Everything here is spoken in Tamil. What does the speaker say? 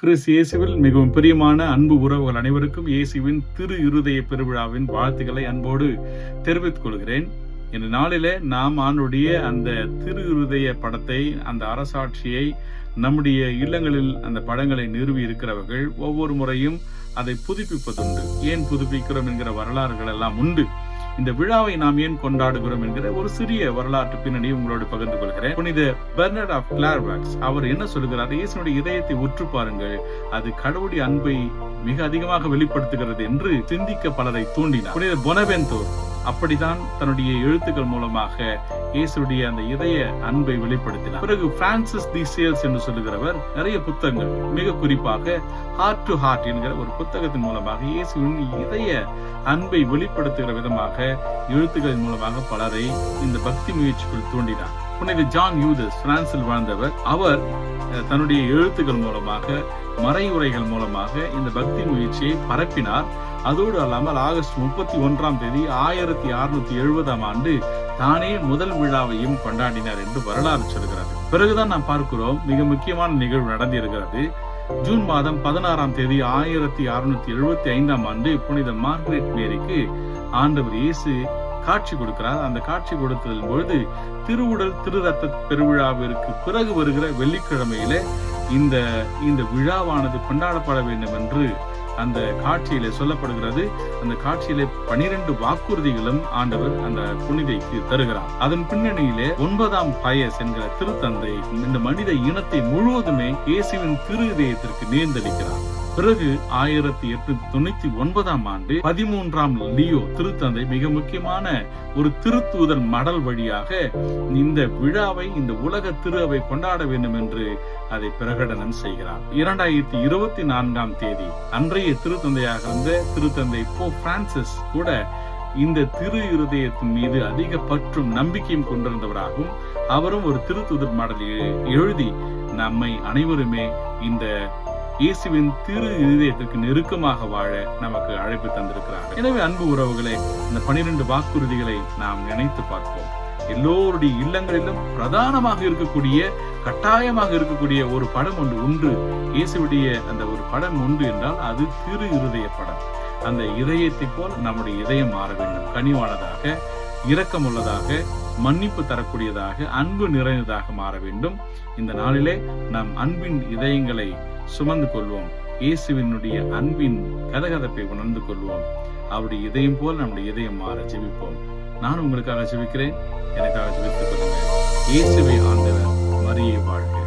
கிறிஸ்து இயேசுவில் மிகவும் பிரியமான அன்பு உறவுகள் அனைவருக்கும் இயேசுவின் திரு இருதய பெருவிழாவின் வாழ்த்துக்களை அன்போடு தெரிவித்துக் கொள்கிறேன். இந்த நாளிலே நாம் ஆண்டுடைய அந்த திரு இருதய படத்தை, அந்த அரசாட்சியை நம்முடைய இல்லங்களில் அந்த படங்களை நிறுவி இருக்கிறவர்கள் ஒவ்வொரு முறையும் அதை புதுப்பிப்பதுண்டு. ஏன் புதுப்பிக்கிறோம் என்கிற வரலாறுகள் எல்லாம் உண்டு. இந்த விழாவை நாம் ஏன் கொண்டாடுகிறோம் என்கிற ஒரு சிறிய வரலாற்று பின்னணியை உங்களோடு பகிர்ந்து கொள்கிறேன். புனித பெர்னார்ட் ஆஃப் கிளார்வேக்ஸ் அவர் என்ன சொல்கிறார்? இயேசுனுடைய இதயத்தை உற்று பாருங்கள், அது கடவுளுடைய அன்பை மிக அதிகமாக வெளிப்படுத்துகிறது என்று சிந்திக்க பலரை தூண்டினார். புனித பொனவென்தூர் அப்படித்தான் தன்னுடைய எழுத்துக்கள் மூலமாக இயேசுடைய அந்த இதய அன்பை வெளிப்படுத்தினார். பிறகு பிரான்சிஸ் தி சேல்ஸ் என்று சொல்லுகிறவர் நிறைய புத்தகங்கள், மிக குறிப்பாக ஹார்ட் டு ஹார்ட் என்கிற ஒரு புத்தகத்தின் மூலமாக இயேசுவின் இதய அன்பை வெளிப்படுத்துகிற விதமாக எழுத்துக்களின் மூலமாக பலரை இந்த பக்தி முயற்சிக்குள் தூண்டினார். புனித ஜான் யூதஸ் பிரான்சில் வாழ்ந்தவர். அவர் தன்னுடைய எழுத்துக்கள் மூலமாக, மறையுரைகள் மூலமாக இந்த பக்தி முயற்சியை பரப்பினார். அதோடு அல்லாமல் ஆகஸ்ட் 31 1670 தானே முதல் விழாவையும் கொண்டாடினார் என்று வரலாறு சொல்கிறது. பிறகுதான் நாம் பார்க்கிறோம், மிக முக்கியமான நிகழ்வு நடந்திருக்கிறது. ஜூன் மாதம் 16 1675 புனித மார்கரெட் மேரிக்கு ஆண்டவர் இயேசு காட்சி கொடுக்கிறார். அந்த காட்சி கொடுத்ததன் பொழுது திருவுடல் திரு ரத்த பெருவிழாவிற்கு பிறகு வருகிற வெள்ளிக்கிழமையில இந்த விழாவானது கொண்டாடப்பட வேண்டும் என்று அந்த காட்சியிலே சொல்லப்படுகிறது. அந்த காட்சியிலே 12 வாக்குறுதிகளும் ஆண்டவர் அந்த புனிதைக்கு தருகிறார். அதன் பின்னணியிலே 9ஆம் பயஸ் என்கிற திருத்தந்தை இந்த மனித இனத்தை முழுவதுமே இயேசுவின் திரு இதயத்திற்கு நேர்ந்தளிக்கிறார். பிறகு 1899 13ஆம் லியோ திருத்தந்தை மிக முக்கியமான ஒரு திருத்தூதர் மடல் வழியாக இந்த விழாவை, இந்த உலக திரு அவை கொண்டாட வேண்டும் என்று அதை பிரகடனம் செய்கிறார். 2024 அன்றைய திருத்தந்தையாக இருந்த திருத்தந்தை போப் பிரான்சிஸ் கூட இந்த திரு இருதயத்தின் மீது அதிக பற்றும் நம்பிக்கையும் கொண்டிருந்தவராகவும் அவரும் ஒரு திருத்தூதர் மடலை எழுதி நம்மை அனைவருமே இந்த இயேசுவின் திரு இதயத்திற்கு நெருக்கமாக வாழ நமக்கு அழைப்பு தந்திருக்கிறார். எனவே அன்பு உறவுகளை, இந்த 12 வாக்குறுதிகளை நாம் நினைத்து பார்ப்போம். எல்லோருடைய இல்லங்களிலும் பிரதானமாக இருக்கக்கூடிய, கட்டாயமாக இருக்கக்கூடிய ஒரு படம் ஒன்று உண்டு. இயேசுடைய அந்த ஒரு படம் உண்டு என்றால் அது திரு இருதய படம். அந்த இதயத்தை போல் நம்முடைய இதயம் மாற வேண்டும். கனிவானதாக, இரக்கமுள்ளதாக, மன்னிப்பு தரக்கூடியதாக, அன்பு நிறைந்ததாக மாற வேண்டும். இந்த நாளிலே நாம் அன்பின் இதயங்களை சுமந்து கொள்வோம். இயேசுவினுடைய அன்பின் கதகதப்பை உணர்ந்து கொள்வோம். அவருடைய இதயம் போல் நம்முடைய இதயம் மாற ஜெபிப்போம். நான் உங்களுக்காக ஜெபிக்கிறேன். எனக்காக ஜெபித்துக் கொள்ளுங்கள். இயேசுவை ஆண்டவர், மரியே வாழ்க.